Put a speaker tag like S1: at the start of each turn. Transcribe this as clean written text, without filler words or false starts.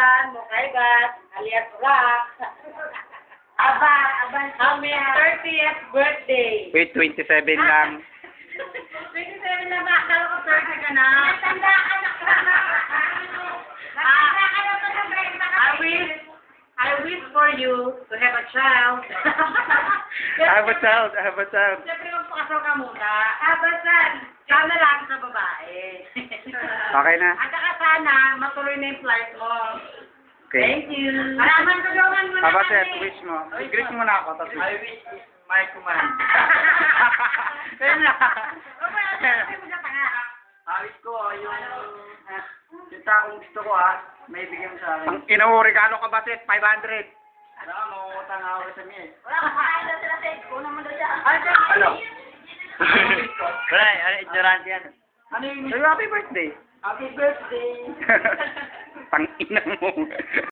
S1: Aban, Mukaibat, alias Rock. Aban, kami 30th birthday.
S2: Wait, 27 lang.
S1: 27 na ba? Akala ko 30 ka na. Natanda ka na. Natanda ka na sa I wish for you to have a child.
S2: I have a child.
S1: Siyempre magpakasal ka muna. Abasan. Sana lang sa babae.
S2: Okay na.
S1: At saka sana matuloy na yung flight mo.
S2: Okay.
S1: Thank you. Maraming tulungan mo na
S2: Abaset, wish mo. Wish mo na ako. Tapos
S3: I wish my command.
S2: Kaya na.
S3: Awit ko, yung takong gusto ko may bigyan mo sa akin.
S2: Ang inawo, regalo ka ba, Set? 500.
S3: Wala ka, mangungutang ako sa miya
S1: Wala kang kakain na sila, Ted. Kunan mo daw siya.
S3: Ano? Wala, ignorante yan. Ano yung
S2: Happy birthday.
S3: happy birthday?
S2: Tangina mo.